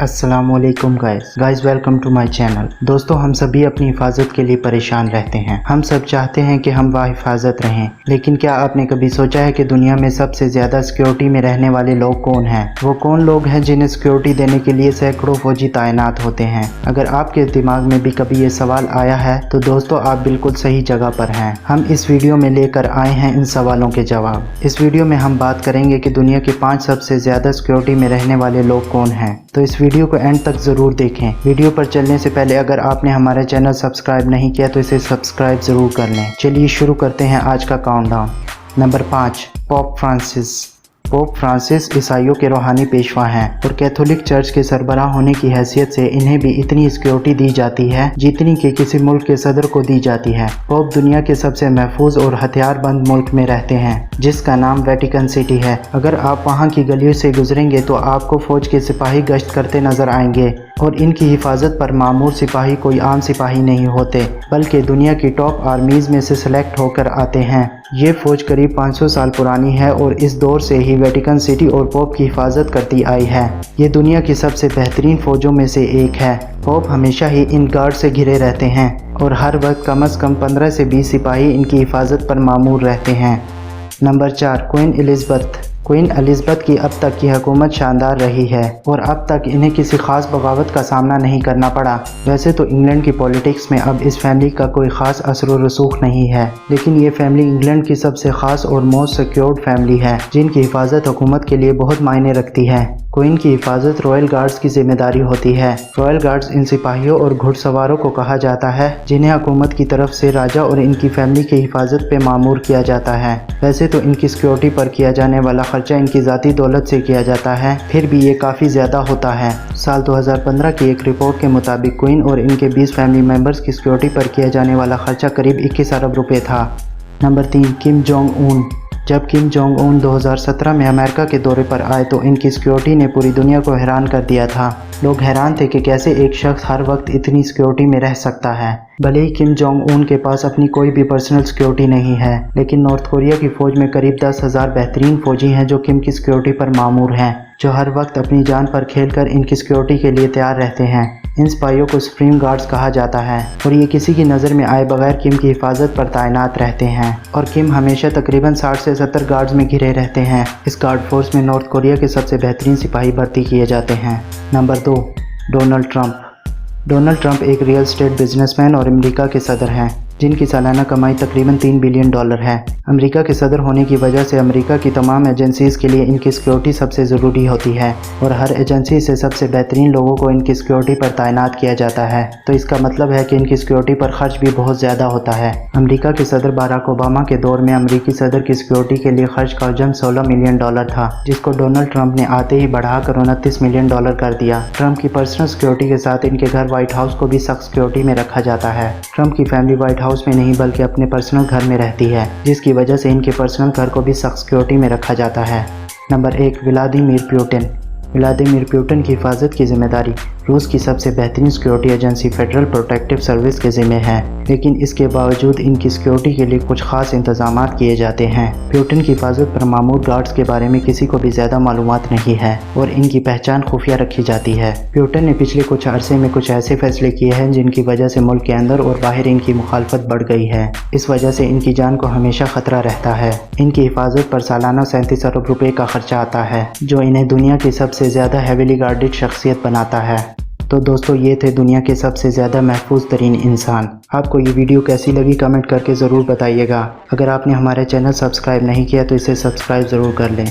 अस्सलामुअलैकुम guys welcome to my channel. दोस्तों, हम सभी अपनी हिफाजत के लिए परेशान रहते हैं। हम सब चाहते हैं कि हम बाहिफाजत रहें, लेकिन क्या आपने कभी सोचा है कि दुनिया में सबसे ज्यादा सिक्योरिटी में रहने वाले लोग कौन हैं? वो कौन लोग हैं जिन्हें सिक्योरिटी देने के लिए सैकड़ों फौजी तैनात होते हैं? अगर आपके दिमाग में भी कभी ये सवाल आया है तो दोस्तों आप बिल्कुल सही जगह पर हैं। हम इस वीडियो में लेकर आए हैं इन सवालों के जवाब। इस वीडियो में हम बात करेंगे कि दुनिया के 5 सबसे ज्यादा सिक्योरिटी में रहने वाले लोग कौन हैं। तो इस वीडियो को एंड तक जरूर देखें। वीडियो पर चलने से पहले अगर आपने हमारा चैनल सब्सक्राइब नहीं किया तो इसे सब्सक्राइब जरूर कर लें। चलिए शुरू करते हैं आज का countdown. Number 5, pope Francis. Pope Francis ईसाइयों के रूहानी पेशवा हैं और कैथोलिक चर्च के सरबराह होने की हैसियत से इन्हें भी इतनी सिक्योरिटी दी जाती है जितनी कि किसी मुल्क के सदर को दी जाती है। पोप दुनिया के सबसे महफूज और हथियारबंद मुल्क में रहते हैं जिसका नाम वेटिकन सिटी है। अगर आप वहां की गलियों से गुजरेंगे तो आपको फौज के सिपाही गश्त करते नजर आएंगे और इनकी हिफाजत पर मामूर सिपाही कोई आम सिपाही नहीं होते बल्कि दुनिया की टॉप आर्मीज में से सिलेक्ट होकर आते हैं। ये फौज करीब 500 साल पुरानी है और इस दौर से ही वेटिकन सिटी और पोप की हिफाजत करती आई है। ये दुनिया की सबसे बेहतरीन फौजों में से एक है। पोप हमेशा ही इन गार्ड से घिरे रहते हैं और हर वक्त कम से कम 15 से 20 सिपाही इनकी हिफाजत पर मामूर रहते हैं। Number 4, queen Elizabeth. Queen Elizabeth की अब तक की हुकूमत शानदार रही है और अब तक इन्हें किसी खास बगावत का सामना नहीं करना पड़ा। वैसे तो इंग्लैंड की पॉलिटिक्स में अब इस फैमिली का कोई खास असर व रसूख नहीं है, लेकिन ये फैमिली इंग्लैंड की सबसे खास और मोस्ट सिक्योर्ड फैमिली है जिनकी हिफाजत हुकूमत के लिए बहुत मायने रखती है। क्वीन की हिफाजत रॉयल गार्ड्स की जिम्मेदारी होती है। रॉयल गार्ड्स इन सिपाहियों और घुड़सवारों को कहा जाता है जिन्हें हुकूमत की तरफ से राजा और इनकी फैमिली की हिफाजत पे मामूर किया जाता है। वैसे तो इनकी सिक्योरिटी पर किया जाने वाला खर्चा इनकी ज़ाती दौलत से किया जाता है, फिर भी ये काफ़ी ज़्यादा होता है। साल 2015 की एक रिपोर्ट के मुताबिक क्वीन और इनके 20 फैमिली मेम्बर्स की सिक्योरिटी पर किया जाने वाला खर्चा करीब 21 अरब रुपये था। Number 3, Kim Jong Un. जब किम जोंग उन 2017 में अमेरिका के दौरे पर आए तो इनकी सिक्योरिटी ने पूरी दुनिया को हैरान कर दिया था। लोग हैरान थे कि कैसे एक शख्स हर वक्त इतनी सिक्योरिटी में रह सकता है। भले ही किम जोंग उन के पास अपनी कोई भी पर्सनल सिक्योरिटी नहीं है, लेकिन नॉर्थ कोरिया की फौज में करीब 10,000 बेहतरीन फौजी हैं जो किम की सिक्योरिटी पर मामूर हैं, जो हर वक्त अपनी जान पर खेलकर इनकी सिक्योरिटी के लिए तैयार रहते हैं। इन सिपाहियों को सुप्रीम गार्ड्स कहा जाता है और ये किसी की नज़र में आए बगैर किम की हिफाजत पर तैनात रहते हैं और किम हमेशा तकरीबन 60 से 70 गार्ड्स में घिरे रहते हैं। इस गार्ड फोर्स में नॉर्थ कोरिया के सबसे बेहतरीन सिपाही भर्ती किए जाते हैं। Number 2, Donald Trump. Donald Trump एक रियल एस्टेट बिजनेसमैन और अमेरिका के सदर हैं जिनकी सालाना कमाई तकरीबन $3 बिलियन है। अमेरिका के सदर होने की वजह से अमेरिका की तमाम एजेंसीज़ के लिए इनकी सिक्योरिटी सबसे ज़रूरी होती है और हर एजेंसी से सबसे बेहतरीन लोगों को इनकी सिक्योरिटी पर तैनात किया जाता है। तो इसका मतलब है कि इनकी सिक्योरिटी पर खर्च भी बहुत ज़्यादा होता है। अमेरिका के सदर बाराक ओबामा के दौर में अमेरिकी सदर की सिक्योरिटी के लिए खर्च का हजम $16 मिलियन था, जिसको डोनाल्ड ट्रंप ने आते ही बढ़ाकर $29 मिलियन कर दिया। ट्रंप की पर्सनल सिक्योरिटी के साथ इनके घर व्हाइट हाउस को भी सख्त सिक्योरिटी में रखा जाता है। ट्रंप की फैमिली व्हाइट हाउस में नहीं बल्कि अपने पर्सनल घर में रहती है, जिसकी वजह से इनके पर्सनल घर को भी सख्त सिक्योरिटी में रखा जाता है। Number 1, Vladimir Putin. Vladimir Putin की हिफाजत की जिम्मेदारी रूस की सबसे बेहतरीन security agency federal protective service के ज़िम्मे है, लेकिन इसके बावजूद इनकी सिक्योरिटी के लिए कुछ खास इंतजाम किए जाते हैं। पुतिन की हिफाजत पर मामूर गार्ड्स के बारे में किसी को भी ज़्यादा मालूमात नहीं है और इनकी पहचान खुफिया रखी जाती है। पुतिन ने पिछले कुछ अरसे में कुछ ऐसे फैसले किए हैं जिनकी वजह से मुल्क के अंदर और बाहर इनकी मुखालफत बढ़ गई है। इस वजह से इनकी जान को हमेशा खतरा रहता है। इनकी हिफाजत पर सालाना 37 अरब रुपये का खर्चा आता है, जो इन्हें दुनिया की सबसे ज़्यादा हैवीली गार्डेड शख्सियत बनाता है। तो दोस्तों, ये थे दुनिया के सबसे ज़्यादा महफूज तरीन इंसान। आपको ये वीडियो कैसी लगी कमेंट करके ज़रूर बताइएगा। अगर आपने हमारे चैनल सब्सक्राइब नहीं किया तो इसे सब्सक्राइब ज़रूर कर लें।